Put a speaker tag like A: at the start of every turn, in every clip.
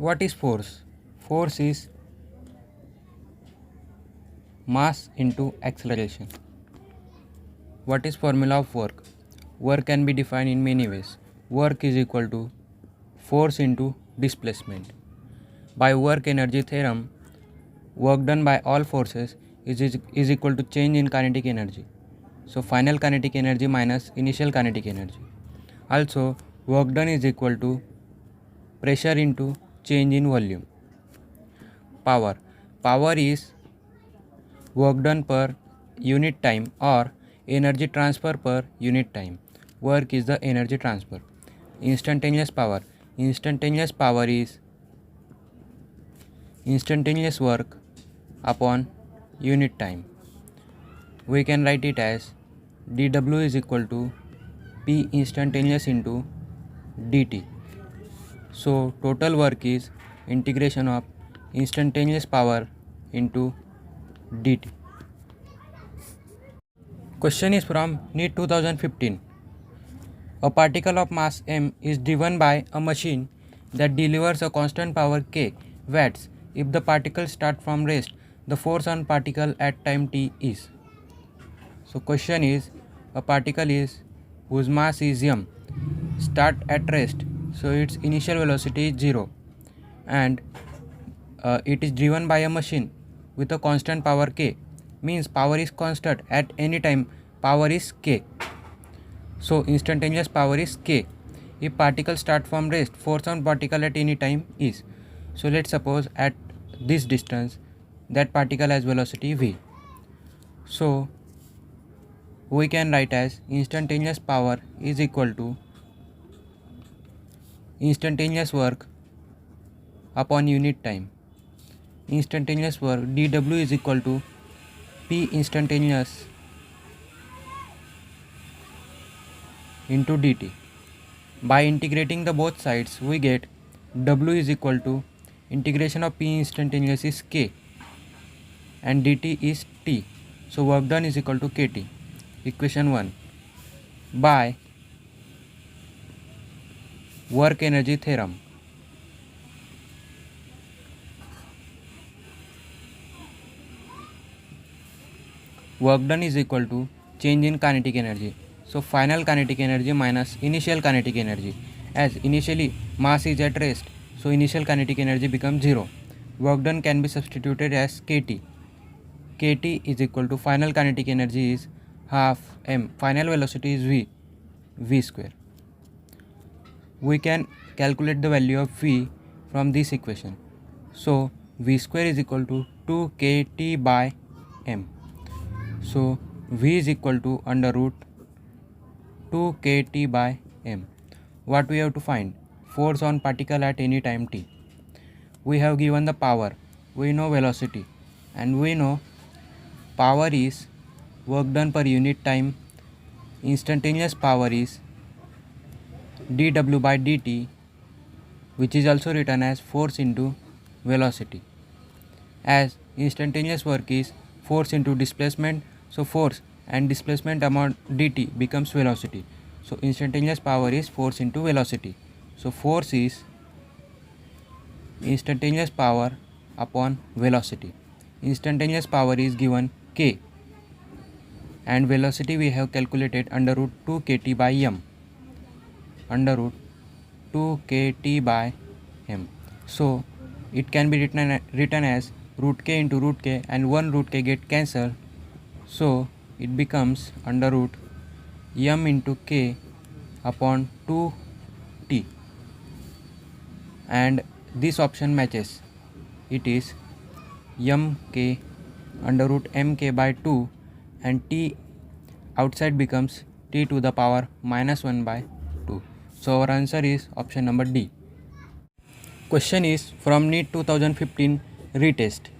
A: What is force? Force is mass into acceleration. What is formula of work? Work can be defined in many ways. Work is equal to force into displacement. By work energy theorem, work done by all forces is equal to change in kinetic energy. So final kinetic energy minus initial kinetic energy. Also, work done is equal to pressure into change in volume. Power. Power is work done per unit time or energy transfer per unit time. Work is the energy transfer. Instantaneous power. Instantaneous power is instantaneous work upon unit time. We can write it as dW is equal to P instantaneous into dt. So total work is integration of instantaneous power into dt. Question is from NEET 2015. A particle of mass m is driven by a machine that delivers a constant power k watts. If the particle starts from rest, the force on particle at time t is. So question is, a particle is whose mass is m start at rest, so its initial velocity is 0 and it is driven by a machine with a constant power k, means power is constant at any time, power is k. So instantaneous power is k. If particle start from rest, force on particle at any time is. So let's suppose at this distance that particle has velocity v. So we can write as instantaneous power is equal to instantaneous work upon unit time. Instantaneous work dW is equal to P instantaneous into dt. By integrating the both sides, we get W is equal to integration of P instantaneous is k and dt is t. So work done is equal to kt. Equation 1. By work energy theorem, work done is equal to change in kinetic energy. So final kinetic energy minus initial kinetic energy. As initially mass is at rest, so initial kinetic energy becomes 0. Work done can be substituted as kt. Kt is equal to final kinetic energy is half m. Final velocity is v square. We can calculate the value of v from this equation. So v square is equal to 2kt by m. So v is equal to under root 2kt by m. What we have to find? Force on particle at any time t. We have given the power, we know velocity, and we know power is work done per unit time. Instantaneous power is dW by dt, which is also written as force into velocity. As instantaneous work is force into displacement, so force and displacement amount dt becomes velocity. So instantaneous power is force into velocity. So force is instantaneous power upon velocity. Instantaneous power is given k and velocity we have calculated under root 2kt by m. Under root 2kt by m. So it can be written as root k into root k, and one root k get cancelled. So it becomes under root m into k upon 2t, and this option matches. It is mk under root mk by 2, and t outside becomes t to the power minus 1 by 2. So our answer is option number D. Question is from NEET 2015 retest.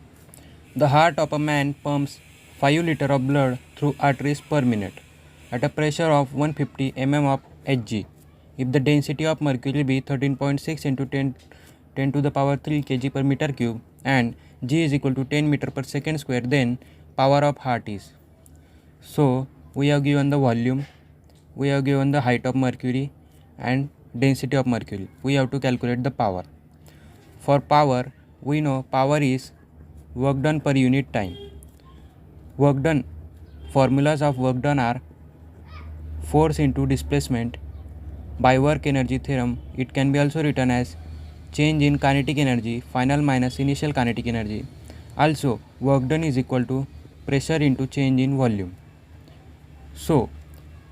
A: The heart of a man pumps 5 liters of blood through arteries per minute at a pressure of 150 mm of Hg. If the density of mercury be 13.6 into 10 to the power 3 kg per meter cube and G is equal to 10 meter per second square, then power of heart is. So we have given the volume, we have given the height of mercury and density of mercury. We have to calculate the power. For power, we know power is work done per unit time. Work done, formulas of work done are force into displacement. By work energy theorem, it can be also written as change in kinetic energy final minus initial kinetic energy. Also, work done is equal to pressure into change in volume. So,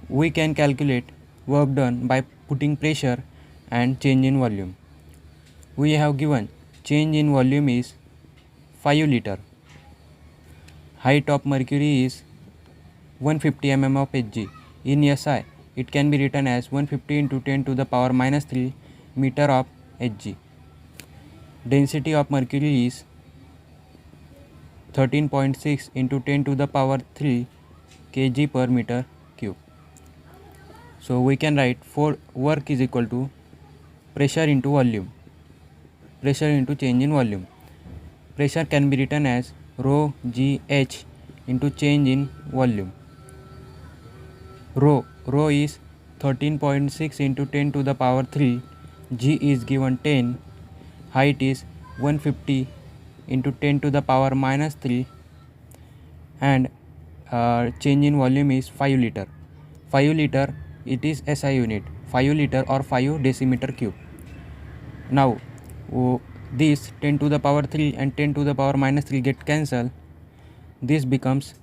A: we can calculate work done by putting pressure and change in volume. We have given change in volume is 5 liter. Height of mercury is 150 mm of Hg. In SI, it can be written as 150 into 10 to the power minus 3 meter of Hg. Density of mercury is 13.6 into 10 to the power 3 kg per meter cube. So we can write for work is equal to pressure into volume, pressure into change in volume. Pressure can be written as rho gh into change in volume. Rho is 13.6 into 10 to the power 3, g is given 10, height is 150 into 10 to the power minus 3, and change in volume is 5 liter. 5 liter, it is SI unit, 5 liter or 5 decimeter cube. Now this 10 to the power 3 and 10 to the power minus 3 get cancelled. This becomes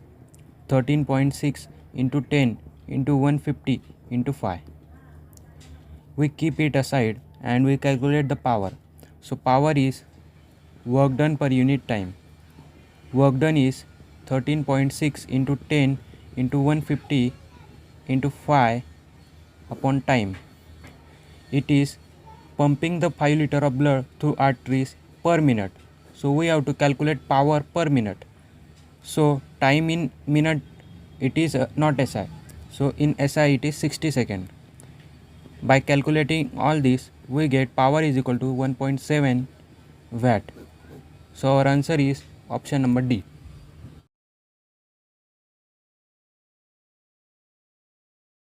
A: 13.6 into 10 into 150 into 5. We keep it aside and we calculate the power. So power is work done per unit time. Work done is 13.6 into 10 into 150 into 5 upon time. It is pumping the 5 liter of blood through arteries per minute. So we have to calculate power per minute. So time in minute, it is not SI. So in SI it is 60 seconds. By calculating all this, we get power is equal to 1.7 watt. So our answer is option number D.